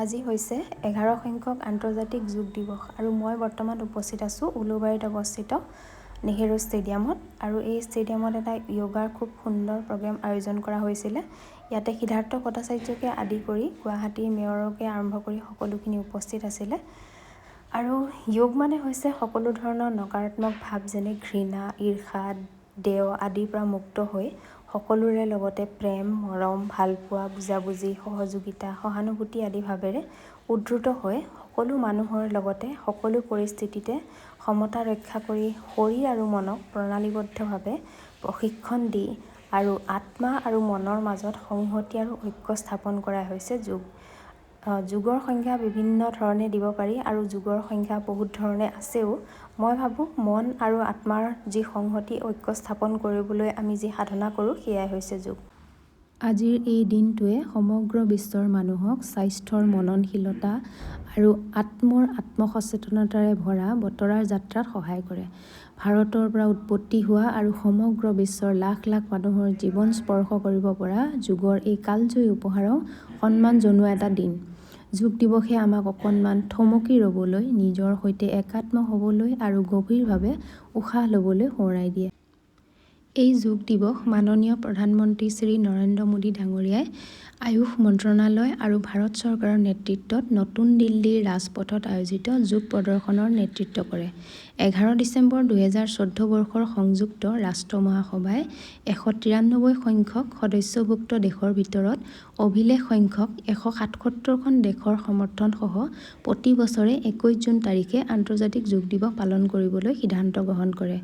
আজি হৈছে 11 সংখ্যক আন্তৰ্জাতিক যোগ দিৱস আৰু মই বৰ্তমান উপস্থিত আছোঁ উলুবাৰীত অৱস্থিত নেহেৰু ষ্টেডিয়ামত আৰু এই ষ্টেডিয়ামত এটা য়োগাৰ খুব সুন্দৰ প্ৰগ্ৰেম আয়োজন কৰা হৈছিলে। ইয়াতে সিদ্ধাৰ্থ ভট্টাচাৰ্যকে আদি কৰি গুৱাহাটীৰ মেয়ৰকে আৰম্ভ কৰি সকলোখিনি উপস্থিত আছিলে। আৰু যোগ মানে হৈছে সকলো ধৰণৰ নকাৰাত্মক ভাৱ যেনে ঘৃণা, ঈৰ্ষা, দেও আদিৰ পৰা মুক্ত হৈ সকলোৰে লগতে প্ৰেম, মৰম, ভালপোৱা, বুজাবুজি, সহযোগিতা, সহানুভূতি আদি ভাৱেৰে উদ্ধৃত হৈ সকলো মানুহৰ লগতে সকলো পৰিস্থিতিতে সমতা ৰক্ষা কৰি শৰীৰ আৰু মনক প্ৰণালীবদ্ধভাৱে প্ৰশিক্ষণ দি আৰু আত্মা আৰু মনৰ মাজত সংহতি আৰু ঐক্য স্থাপন কৰা হৈছে যোগ। যোগৰ সংজ্ঞা বিভিন্ন ধৰণে দিব পাৰি আৰু যোগৰ সংজ্ঞা বহুত ধৰণে আছেও। মই ভাবোঁ মন আৰু আত্মাৰ যি সংহতি ঐক্য স্থাপন কৰিবলৈ আমি যি সাধনা কৰোঁ সেয়াই হৈছে যোগ। আজিৰ এই দিনটোৱে সমগ্ৰ বিশ্বৰ মানুহক স্বাস্থ্যৰ মননশীলতা আৰু আত্মসচেতনতাৰে ভৰা বতৰাৰ যাত্ৰাত সহায় কৰে। ভাৰতৰ পৰা উৎপত্তি হোৱা আৰু সমগ্ৰ বিশ্বৰ লাখ লাখ মানুহৰ জীৱন স্পৰ্শ কৰিব পৰা যোগৰ এই কালজয়ী উপহাৰক সন্মান জনোৱা এটা দিন। যোগ দিৱসে আমাক অকণমান থমকি ৰ'বলৈ, নিজৰ সৈতে একাত্ম হ'বলৈ আৰু গভীৰভাৱে উশাহ ল'বলৈ সোঁৱৰাই দিয়ে। এই যোগ দিৱস মাননীয় প্ৰধানমন্ত্ৰী শ্ৰী নৰেন্দ্ৰ মোদী ডাঙৰীয়াই আয়ুষ মন্ত্ৰণালয় আৰু ভাৰত চৰকাৰৰ নেতৃত্বত নতুন দিল্লীৰ ৰাজপথত আয়োজিত যোগ প্ৰদৰ্শনৰ নেতৃত্ব কৰে। 11 ডিচেম্বৰ 2014 বৰ্ষৰ সংযুক্ত ৰাষ্ট্ৰ মহাসভাই 193 সংখ্যক সদস্যভুক্ত দেশৰ ভিতৰত অভিলেখ সংখ্যক 177খন দেশৰ সমৰ্থনসহ প্ৰতি বছৰে 21 জুন তাৰিখে আন্তৰ্জাতিক যোগ দিৱস পালন কৰিবলৈ সিদ্ধান্ত গ্ৰহণ কৰে।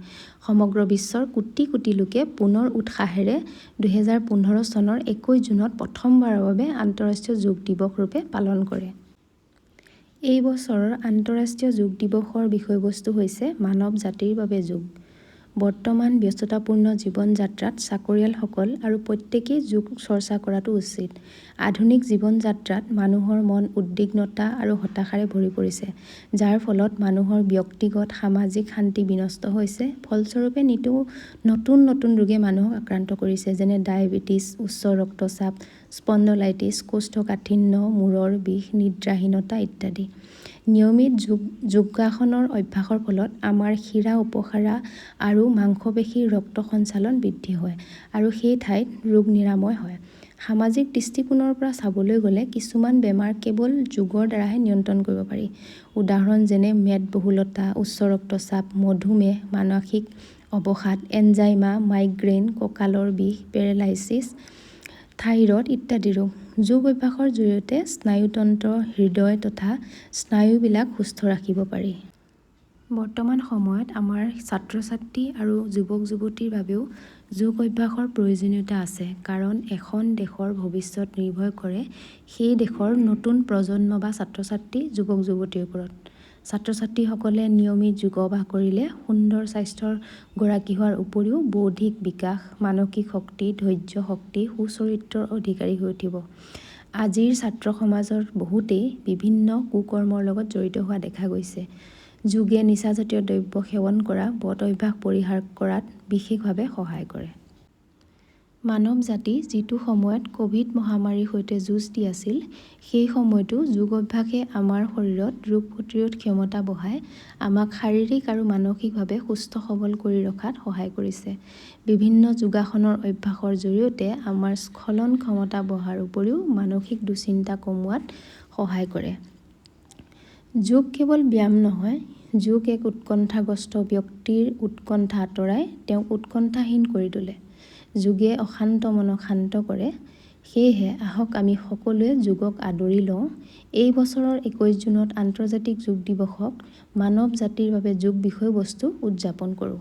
সমগ্ৰ বিশ্বৰ কোটি কোটি লোকে পুনৰ উৎসাহেৰে 2015 চনৰ 21 জুনত প্ৰথমবাৰৰ বাবে আন্তঃৰাষ্ট্ৰীয় যোগ দিৱস ৰূপে পালন কৰে। এই বছৰৰ আন্তঃৰাষ্ট্ৰীয় যোগ দিৱসৰ বিষয়বস্তু হৈছে মানৱ জাতিৰ বাবে যোগ। বৰ্তমান ব্যস্ততাপূৰ্ণ জীৱন যাত্ৰাত চাকৰিয়ালসকল আৰু প্ৰত্যেকেই যোগ চৰ্চা কৰাটো উচিত। আধুনিক জীৱন যাত্ৰাত মানুহৰ মন উদ্বিগ্নতা আৰু হতাশাৰে ভৰি পৰিছে, যাৰ ফলত মানুহৰ ব্যক্তিগত সামাজিক শান্তি বিনষ্ট হৈছে। ফলস্বৰূপে নতুন নতুন ৰোগে মানুহক আক্ৰান্ত কৰিছে, যেনে ডায়েবেটিছ, উচ্চ ৰক্তচাপ, স্পণ্ডলাইটিছ, কোষ্ঠকাঠিন্য, মূৰৰ বিষ, নিদ্ৰাহীনতা ইত্যাদি। নিয়মিত যোগাসনৰ অভ্যাসৰ ফলত আমাৰ শিৰা উপশিৰা আৰু মাংসপেশীৰ ৰক্ত সঞ্চালন বৃদ্ধি হয় আৰু সেই ঠাইত ৰোগ নিৰাময় হয়। সামাজিক দৃষ্টিকোণৰ পৰা চাবলৈ গ'লে কিছুমান বেমাৰ কেৱল যোগৰ দ্বাৰাহে নিয়ন্ত্ৰণ কৰিব পাৰি। উদাহৰণ যেনে মেদবহুলতা, উচ্চ ৰক্তচাপ, মধুমেহ, মানসিক অৱসাদ, এনজাইমা, মাইগ্ৰেইন, কঁকালৰ বিষ, পেৰালাইচিছ, থাইৰয়ড ইত্যাদি ৰোগ। যোগ অভ্যাসৰ জৰিয়তে স্নায়ুতন্ত্ৰ, হৃদয় তথা স্নায়ুবিলাক সুস্থ ৰাখিব পাৰি। বৰ্তমান সময়ত আমাৰ ছাত্ৰ-ছাত্ৰী আৰু যুৱক-যুৱতীৰ বাবেও যোগ অভ্যাসৰ প্ৰয়োজনীয়তা আছে, কাৰণ এখন দেশৰ ভৱিষ্যত নিৰ্ভৰ কৰে সেই দেশৰ নতুন প্ৰজন্ম বা ছাত্ৰ-ছাত্ৰী, যুৱক-যুৱতীৰ ওপৰত। ছাত্ৰ-ছাত্ৰীসকলে নিয়মিত যোগাভ্যাস কৰিলে সুন্দৰ স্বাস্থ্যৰ গৰাকী হোৱাৰ উপৰিও বৌদ্ধিক বিকাশ, মানসিক শক্তি, ধৈৰ্য শক্তি, সুচৰিত্ৰৰ অধিকাৰী হৈ উঠিব। আজিৰ ছাত্ৰ সমাজৰ বহুতেই বিভিন্ন কুকৰ্মৰ লগত জড়িত হোৱা দেখা গৈছে। যোগে নিচাজাতীয় দ্ৰব্য সেৱন কৰা বদ অভ্যাস পৰিহাৰ কৰাত বিশেষভাৱে সহায় কৰে। মানৱ জাতি যিটো সময়ত ক'ভিড মহামাৰীৰ সৈতে যুঁজ দি আছিল, সেই সময়তো যোগ অভ্যাসে আমাৰ শৰীৰত ৰোগ প্ৰতিৰোধ ক্ষমতা বঢ়াই আমাক শাৰীৰিক আৰু মানসিকভাৱে সুস্থ সবল কৰি ৰখাত সহায় কৰিছে। বিভিন্ন যোগাসনৰ অভ্যাসৰ জৰিয়তে আমাৰ স্খলন ক্ষমতা বঢ়াৰ উপৰিও মানসিক দুশ্চিন্তা কমোৱাত সহায় কৰে। যোগ কেৱল ব্যায়াম নহয়, যোগ এক উৎকণ্ঠাগ্ৰস্ত ব্যক্তিৰ উৎকণ্ঠা আঁতৰাই তেওঁক উৎকণ্ঠাহীন কৰি তোলে। যোগে অশান্ত মনক শান্ত কৰে। সেয়েহে আহক আমি সকলোৱে যোগক আদৰি লওঁ। এই বছৰৰ 21 জুনত আন্তৰ্জাতিক যোগ দিৱসক মানৱ জাতিৰ বাবে যোগ বিষয়বস্তু উদযাপন কৰোঁ।